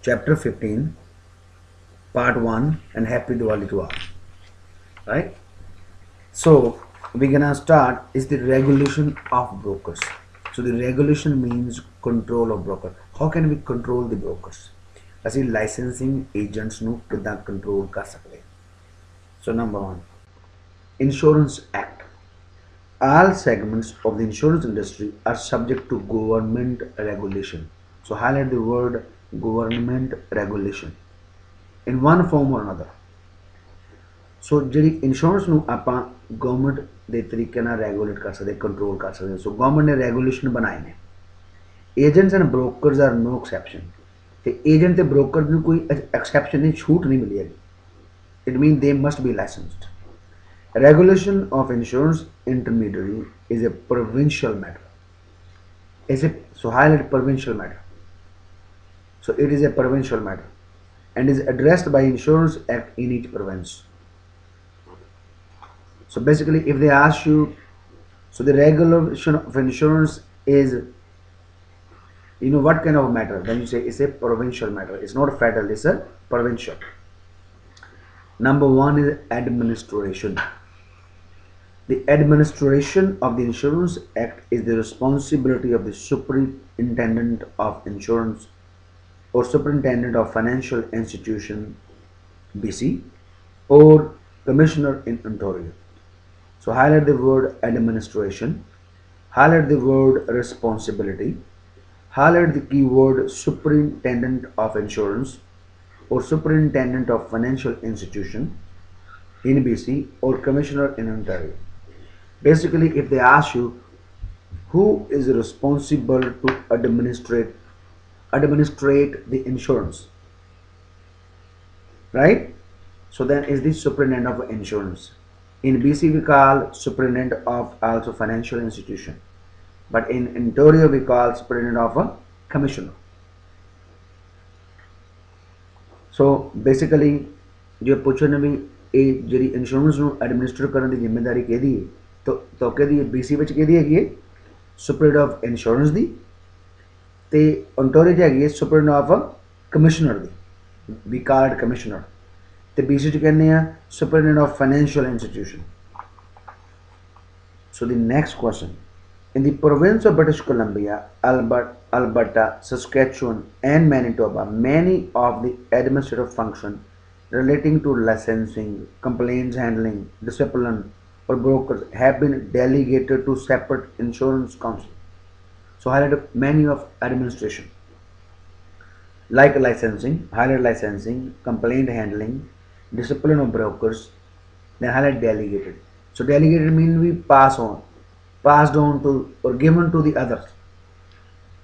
chapter 15, part 1, and happy Diwali to all. Right? So, we're gonna start is the regulation of brokers. So, the regulation means control of broker. How can we control the brokers? ਅਸੀਂ licensing agents ਨੂੰ ਕਿੱਦਾਂ control ਕਰ ਸਕਦੇ? So, number 1, Insurance Act. All segments of the insurance industry are subject to government regulation. So, highlight the word government regulation in one form or another. ਸੋ ਜਿਹੜੀ insurance ਨੂੰ ਆਪਾਂ government ਦੇ ਤਰੀਕੇ ਨਾਲ ਰੈਗੂਲੇਟ ਕਰ ਸਕਦੇ, ਕੰਟਰੋਲ ਕਰ ਸਕਦੇ। ਸੋ ਗਵਰਨਮੈਂਟ ਨੇ ਰੈਗੂਲੇਸ਼ਨ ਬਣਾਏ ਨੇ। Agents and brokers are no exception. ਤੇ ਏਜੰਟ ਤੇ ਬ੍ਰੋਕਰ ਨੂੰ ਕੋਈ ਐਕਸੈਪਸ਼ਨ ਨਹੀਂ, ਛੂਟ ਨਹੀਂ ਮਿਲੀ ਹੈਗੀ। ਇਟ ਮੀਨ ਦੇ must B licensed. Regulation of insurance intermediary is a provincial matter. So highlight provincial matter. So it is a provincial matter and is addressed by Insurance Act in each province. So basically, if they ask you, so the regulation of insurance is, what kind of matter? Then you say it's a provincial matter. It's not federal, it's a provincial. Number 1 is administration. The administration of the Insurance Act is the responsibility of the Superintendent of Insurance or Superintendent of Financial Institution, BC, or Commissioner in Ontario. So highlight the word administration, highlight the word responsibility, highlight the keyword Superintendent of Insurance or Superintendent of Financial Institution in BC or Commissioner in Ontario. Basically, if they ask you who is responsible to administrate the insurance, right? So then is the Superintendent of Insurance. In BC we call Superintendent of also Financial Institution, but in Ontario we call Superintendent of a Commissioner. So basically जो पूछने भी ये जी insurance ਨੂੰ administer ਕਰਨ ਦੀ ਜ਼ਿੰਮੇਵਾਰੀ ਕਿਹਦੀ ਹੈ? तो कहदी BC ਵਿੱਚ ਕਿਹਦੀ ਹੈਗੀ ਹੈ? ਸੁਪਰਿੰਟੈਂਡੈਂਟ ਆਫ ਇੰਸ਼ੋਰੈਂਸ ਦੀ। ਤੇ ontario 'ਚ ਹੈਗੀ ਹੈ superintendent of commissioner the, we called commissioner. ਤੇ BC 'ਚ ਕਹਿੰਦੇ ਆ superintendent of financial institution. So the next question, in the province of British Columbia, Alberta, Saskatchewan and Manitoba, many of the administrative functions relating to licensing, complaints handling, discipline or brokers have been delegated to separate insurance council. So highlight many of administration like licensing, highlight licensing, complaint handling, discipline of brokers, then highlight delegated. So delegated means we passed on to or given to the others,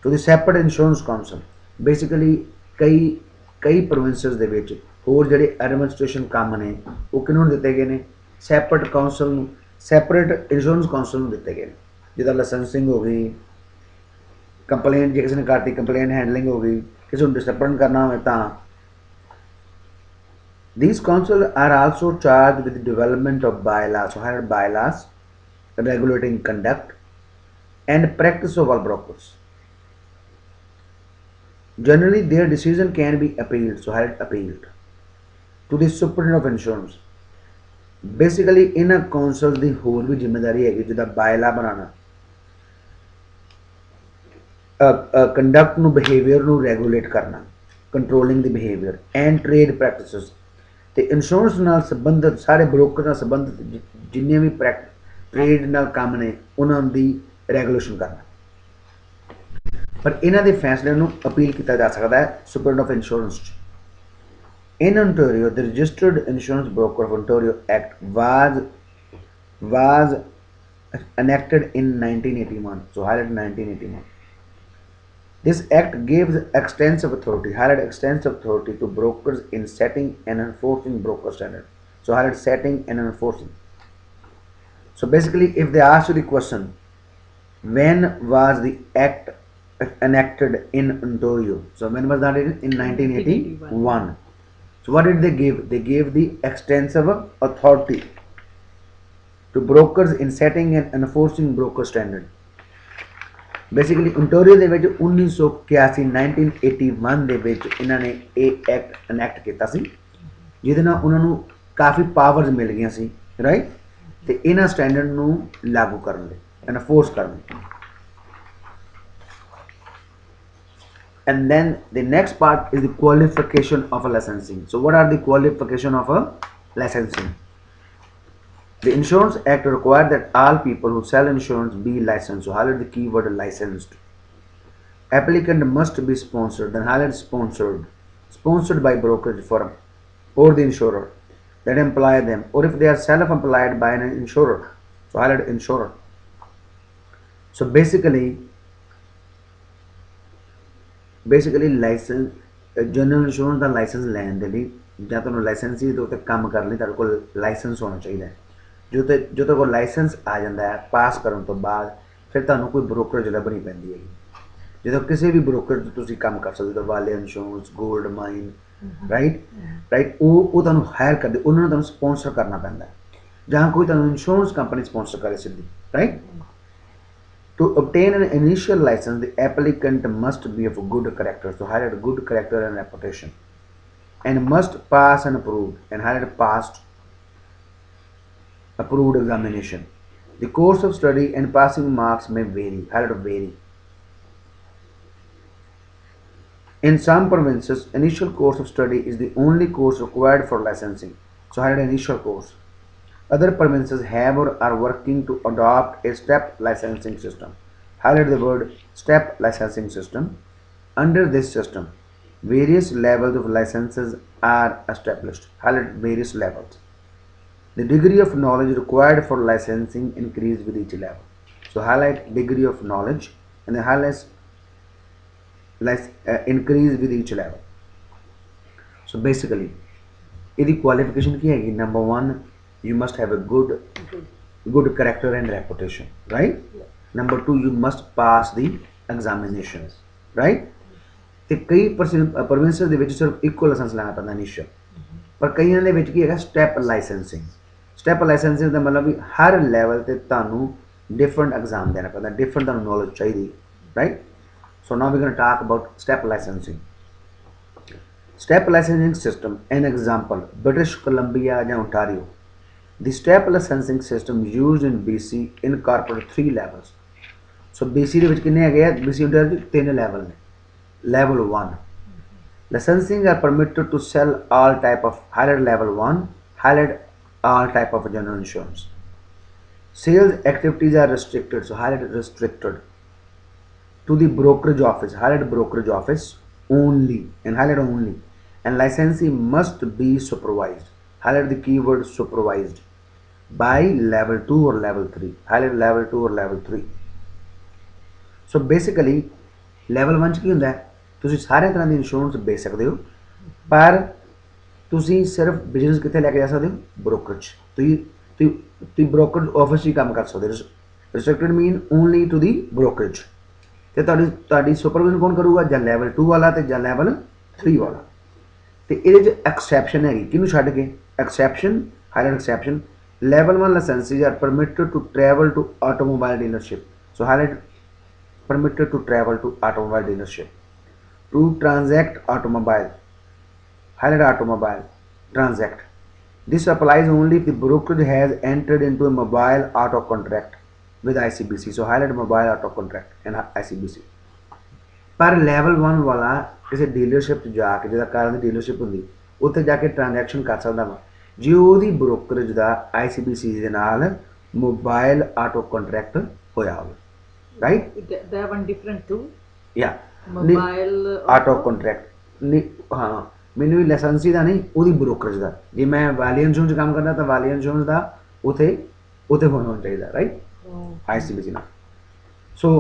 to the separate insurance council. Basically कई provinces ਦੇ ਵਿੱਚ ਹੋਰ ਜਿਹੜੇ administration ਕੰਮ ਨੇ ਉਹ ਕਿਹਨੂੰ ਦਿੱਤੇ ਗਏ ਨੇ? ਸੈਪਰੇਟ ਕਾਉਂਸਲ ਨੂੰ, ਸੈਪਰੇਟ ਇੰਸ਼ੋਰੈਂਸ ਕਾਉਂਸਲ ਨੂੰ ਦਿੱਤੇ ਗਏ ਨੇ। ਜਿੱਦਾਂ ਲਾਇਸੈਂਸਿੰਗ ਹੋ ਗਈ, ਕੰਪਲੇਂਟ ਜੇ ਕਿਸੇ ਨੇ ਕਰਤੀ, ਕੰਪਲੇਂਟ ਹੈਂਡਲਿੰਗ ਹੋ ਗਈ, ਕਿਸੇ ਨੂੰ ਡਿਸਪਲਿਨ ਕਰਨਾ ਹੋਵੇ ਤਾਂ। These councils are also charged with the development of bylaws, so highlight bylaws regulating conduct and practice of all brokers. Generally their decision can be appealed, so highlight appealed to the Superintendent of Insurance. Basically इन council की होर भी जिम्मेदारी है जिदा बायला बनाना, conduct नू behaviour नू रेगूलेट करना, controlling the behaviour and trade practices. तो इंश्योरेंस नाल संबंधित सारे ब्रोकर नाल संबंधित जिन्ने भी ट्रेड नाल काम ने उन्हां दी रेगुलेशन करना। पर इन्हां दे फैसले नू अपील किया जा सकता है superintendent of insurance. In Ontario, the Registered Insurance Broker of Ontario Act was enacted in 1981. So highlight 1981. This act gives extensive authority, highlight extensive authority to brokers in setting and enforcing broker standard. So highlight setting and enforcing. So basically, if they ask you the question, when was the act enacted in Ontario? So when was that? In 1981. So what did they give? They gave the extensive authority to brokers in setting and enforcing broker standard. Basically Ontario ਦੇ ਵਿੱਚ 1981 1981 ਦੇ ਵਿੱਚ ਇਹਨਾਂ ਨੇ ਇਹ act ਅਨੈਕਟ ਕੀਤਾ ਸੀ ਜਿਹਦੇ ਨਾਲ ਉਹਨਾਂ ਨੂੰ ਕਾਫੀ ਪਾਵਰਸ ਮਿਲ ਗਈਆਂ ਸੀ ਰਾਈਟ ਤੇ ਇਹਨਾਂ ਸਟੈਂਡਰਡ ਨੂੰ ਲਾਗੂ ਕਰਨ ਲਈ ਐਨਫੋਰਸ ਕਰਨ ਲਈ and then the next part is the qualification of a licensing. So what are the qualification of a licensing? The Insurance Act required that all people who sell insurance be licensed. So highlight the keyword licensed. Applicant must be sponsored, then highlight sponsored by brokerage firm or the insurer that employ them, or if they are self-employed by an insurer, so highlight insurer. So basically license general insurance ਦਾ license ਲੈਣ ਦੇ ਲਈ ਜਾਂ ਤੁਹਾਨੂੰ ਲਾਇਸੈਂਸੀ ਦੇ ਉੱਤੇ ਕੰਮ ਕਰਨ ਲਈ ਤੁਹਾਡੇ ਕੋਲ ਲਾਇਸੈਂਸ ਹੋਣਾ ਚਾਹੀਦਾ ਹੈ ਜੋ ਤੁਹਾਡੇ ਕੋਲ ਲਾਇਸੈਂਸ ਆ ਜਾਂਦਾ ਹੈ ਪਾਸ ਕਰਨ ਤੋਂ ਬਾਅਦ ਫਿਰ ਤੁਹਾਨੂੰ ਕੋਈ ਬ੍ਰੋਕਰੇਜ ਲੱਭਣੀ ਪੈਂਦੀ ਹੈ ਜਦੋਂ ਕਿਸੇ ਵੀ ਬ੍ਰੋਕਰ ਤੋਂ ਤੁਸੀਂ ਕੰਮ ਕਰ ਸਕਦੇ ਹੋ ਵਾਲੇ ਇੰਸ਼ੋਰੈਂਸ ਗੋਲਡ ਮਾਈਨ ਰਾਈਟ ਉਹ ਤੁਹਾਨੂੰ ਹਾਇਰ ਕਰਦੇ ਉਹਨਾਂ ਨੂੰ ਤੁਹਾਨੂੰ ਸਪਾਂਸਰ ਕਰਨਾ ਪੈਂਦਾ ਜਾਂ ਕੋਈ ਤੁਹਾਨੂੰ ਇੰਸ਼ੋਰੈਂਸ ਕੰਪਨੀ ਸਪਾਂਸਰ ਕਰੇ ਸਿੱਧੀ right To obtain an initial license, the applicant must be of good character. So highlight good character and reputation, and must pass and approved, and highlight passed approved examination. The course of study and passing marks may vary. Highlight vary. In some provinces, initial course of study is the only course required for licensing. So highlight initial course. Other provinces have or are working to adopt a step licensing system. Highlight the word step licensing system. Under this system, various levels of licenses are established. Highlight various levels. The degree of knowledge required for licensing increase with each level. So highlight degree of knowledge and then highlight increase with each level. So basically, the qualification की है कि number 1, you must have a good character and reputation, right? Number 2, you must pass the examinations, right? ਤੇ ਕਈ provinces ਦੇ ਵਿੱਚ ਸਿਰਫ ਇੱਕੋ licence ਲੈਣਾ ਪੈਂਦਾ ਇਨੀਸ਼ੀਅਲ ਪਰ ਕਈਆਂ ਦੇ ਵਿੱਚ ਕੀ ਹੈਗਾ ਸਟੈਪ ਲਾਇਸੈਂਸਿੰਗ ਦਾ ਮਤਲਬ ਵੀ ਹਰ ਲੈਵਲ ਤੇ ਤੁਹਾਨੂੰ ਡਿਫਰੈਂਟ ਐਗਜ਼ਾਮ ਦੇਣਾ ਪੈਂਦਾ ਡਿਫਰੈਂਟ ਤੁਹਾਨੂੰ ਨੌਲੇਜ ਚਾਹੀਦੀ right so now we going to talk about step licensing Step licensing system, an example, British Columbia ਜਾਂ Ontario. The step licensing system used in BC incorporated 3 levels. So BC ਦੇ ਵਿੱਚ ਕਿੰਨੇ ਹੈਗੇ ਆ BC Ontario ਦੇ 3 level ਨੇ. Level 1. Licensing are permitted to sell all type of highlight level 1, highlight all type of general insurance. Sales activities are restricted, so highlight restricted to the brokerage office, highlight brokerage office only and highlight only. And licensee must be supervised. Highlight the keyword supervised by level 2 or level 3. Highlight level 2 or level 3. So basically level 1 ਚ ਕੀ ਹੁੰਦਾ ਹੈ ਤੁਸੀਂ ਸਾਰੇ ਤਰ੍ਹਾਂ ਦੀ insurance ਵੇਚ ਸਕਦੇ ਹੋ ਪਰ ਤੁਸੀਂ ਸਿਰਫ ਬਿਜ਼ਨਸ ਕਿੱਥੇ ਲੈ ਕੇ ਜਾ ਸਕਦੇ ਹੋ ਬ੍ਰੋਕਰੇਜ ਤੁਸੀਂ ਬ੍ਰੋਕਰੇਜ ਆਫਿਸ ਹੀ ਕੰਮ ਕਰ ਸਕਦੇ ਹੋ restricted mean only to the brokerage ਤੇ ਤੁਹਾਡੀ ਸੁਪਰਵਿਜ਼ਨ ਕੌਣ ਕਰੂਗਾ ਜਾਂ ਲੈਵਲ 2 ਵਾਲਾ ਤੇ ਜਾਂ ਲੈਵਲ 3 ਵਾਲਾ ਤੇ ਇਹਦੇ ਚ ਐਕਸੈਪਸ਼ਨ ਹੈਗੀ ਕਿਹਨੂੰ ਛੱਡ ਕੇ exception highlight exception level 1 licensees are permitted to travel to automobile dealership. So highlight permitted to travel to automobile dealership to transact automobile. Highlight automobile transact. This applies only if the brokerage has entered into a mobile auto contract with ICBC. So highlight mobile auto contract and ICBC. पर level 1 वाला किसी dealership जाके जिहदा car दी dealership हुंदी उत्थे जाके transaction कर सकदा वा जे ओहदी ब्रोकरेज दा ICBC दे नाल मोबाइल ऑटो कॉन्ट्रैक्ट होया होवे right they are one different too या mobile ऑटो कॉन्ट्रैक्ट हाँ मैनू लाइसेंसी दा नहीं ओहदी ब्रोकरेज दा जे मैं वाली इंश्योरेंस काम करदा तां वाली इंश्योरेंस दा उत्थे होना चाहिदा राइट ICBC ना सो